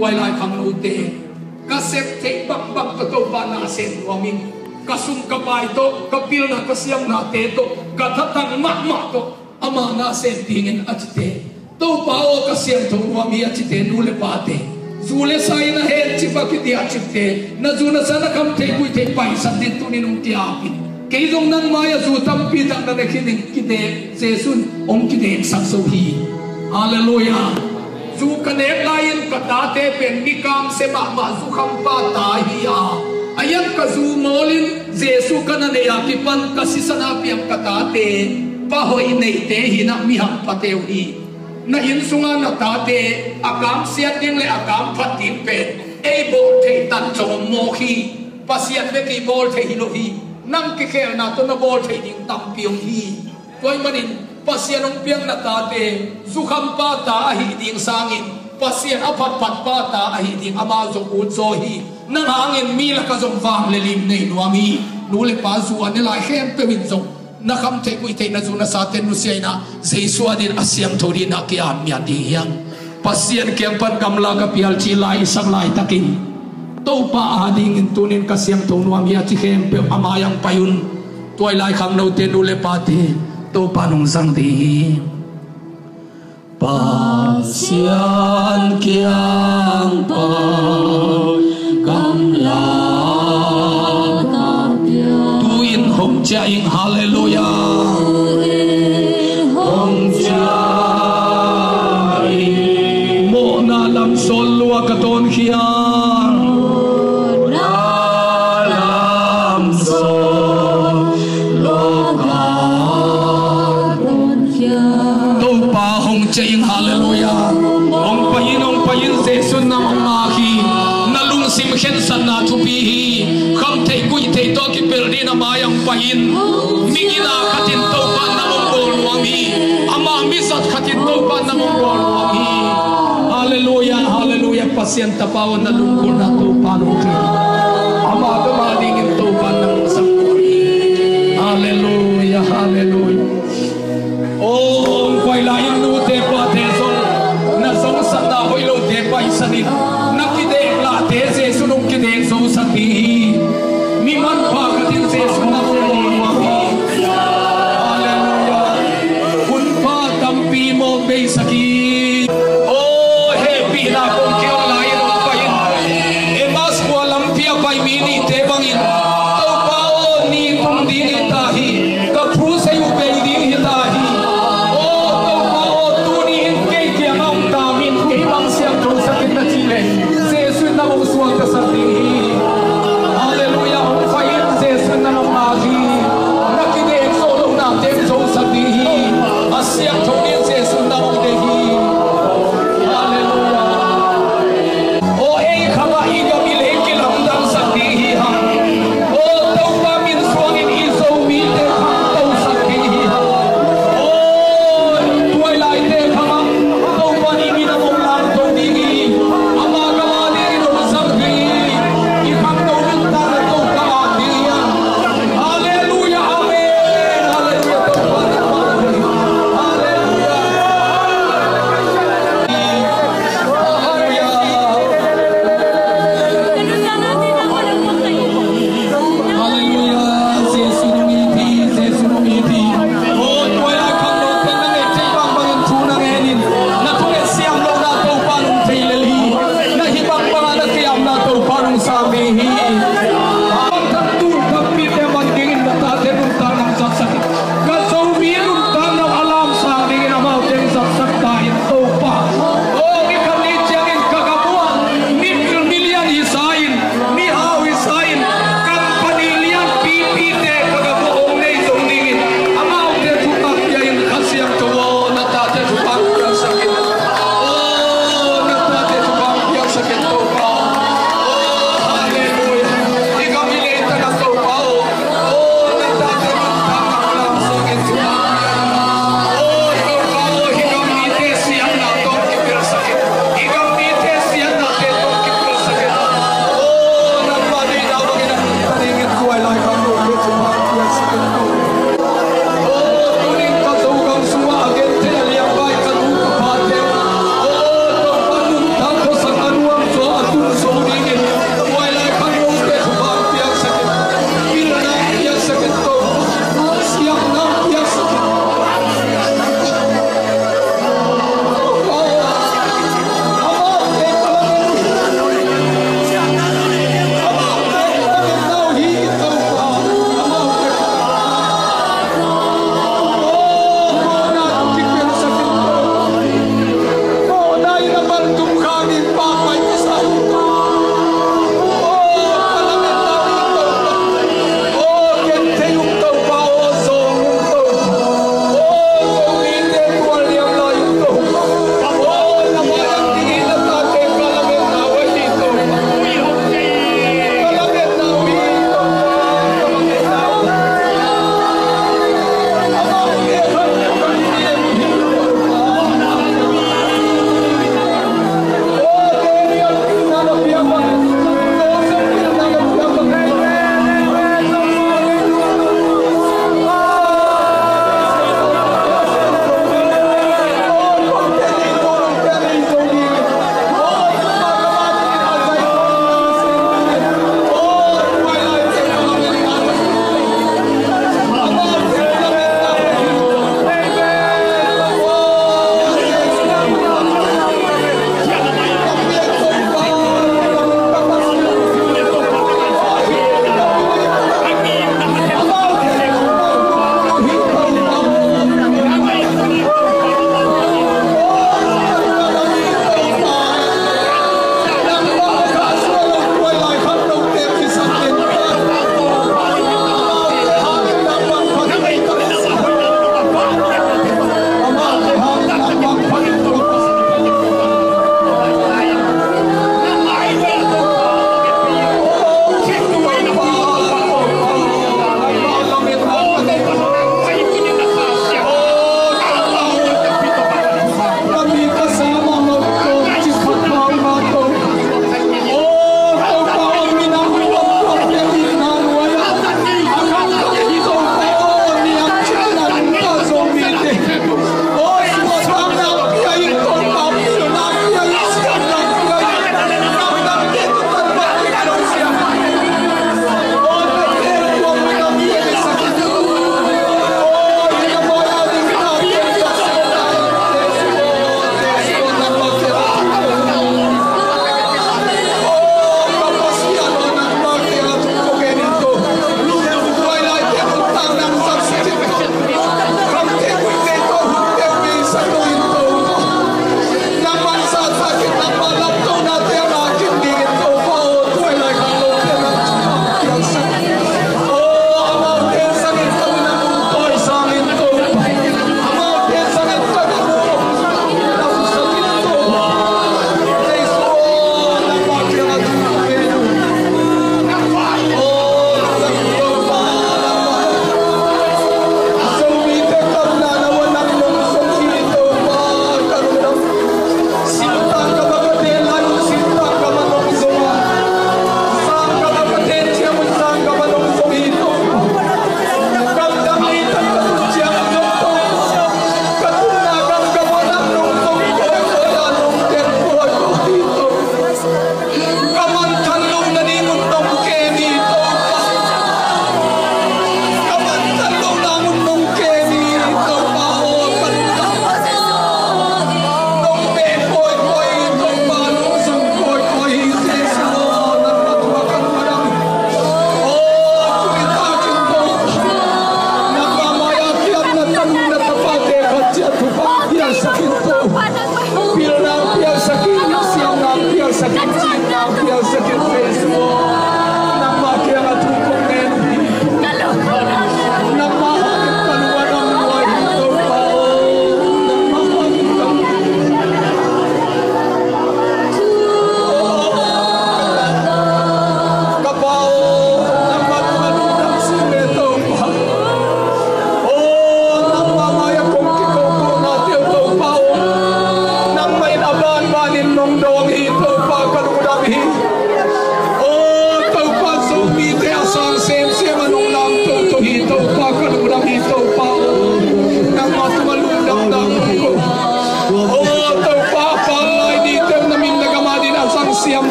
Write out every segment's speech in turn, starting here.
tuai lai khang no te ka sep te bang bang to ba na sen waming kasum ka bai to kapil na kasyam na te to kathatang ma to ama na sen tingin achite to pao kasyam to wami achite nule pate zule sai na he chipa ki dia achite na zuna sana kam te kui te pai san din tu ni nung ti api ke jong nang maya zu tam pi tang na khining ki de jesun om ki de sak so hi hallelujah zu kanek lain katate pen ni kam se ma zu kham pa ta hi a ayam ka zu molin jesu kanane ya ki pan kasisana piam katate pa hoi nei te hi na mi ham pateu hi na in sunga na tate akam siat ding le akam phatin pe ei bo the tan chom mo hi pasiat le ki bol the hi lo hi nang ki khel na to na bol the ding tam piong hi toy manin pasianong piang na tate zukham pa ta hi ding sangin pasian apat pat pa ta hi ding ama zo u zo hi nang hangin mi la ka zong wang le lim nei nuami nu le pa zu an la hem pe win zong na kham te kui te na zu na sa ten nu siai na jesu adin asyam thori na ki am ya ding yang pasian kem pan kamla ka pial chi lai sang lai takin to pa ading in tunin kasyam thong nuami ya chi hem pe ama yang payun toy lai khang no te nu le pa te to panung sang di pasian kiang pa kamla tuin hong cha ing hallelujah hong cha mo na lam sol lua ka ton hiang na lam sol loka chaing hallelujah ong payin jesu na ong ahi nalung sim khen san na thupi hi kham thei kui thei to ki perdi na mayang payin migina khatin to pa na mong bol wami ama mi sat khatin to pa na mong bol wami hallelujah hallelujah pasien tapaw na lungkol na to pa no ki ama to ma ding to pa na mong sakori hallelujah hallelujah oh quay lại nu te pa te song na song sa na hoi lo te pa isanin na ki de la te se sunung ki de so sa ti mi man pa ka tin se sunna mo wa mi hallelujah kun pa tam pi mo be saki oh happy na kong ki on lai no pa in e mas ko lam pia pai mi ni te bangin to pa o ni tum di ni ta hi ka phu se u be di hi ta hi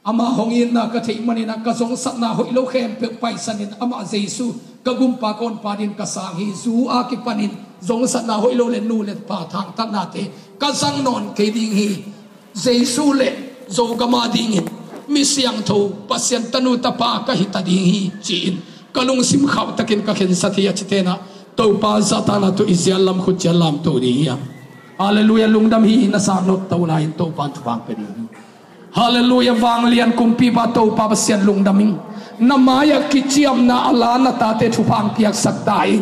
Ama hongin na ka thei mani na ka zong sat na hoi lo khem pe pai sanin ama Jesu kagumpa kon panin kasangi zu akipanin zong sa na hoilo le nulet pa thang tan nate kasang non ke ding hi jesu le zo gama dingin misyang tho pasyan tanu tapa ka hita ding hi chin kalung sim khaw takin ka khen sathia chitena to pa satana to isyalam khut jalam to ri ya hallelujah lungdam hi na sa not to na in to pan thwang pe ding hallelujah wang lian kumpi ba to pa pasyan lungdaming namaya kichiam na ala na tate thupang piak saktai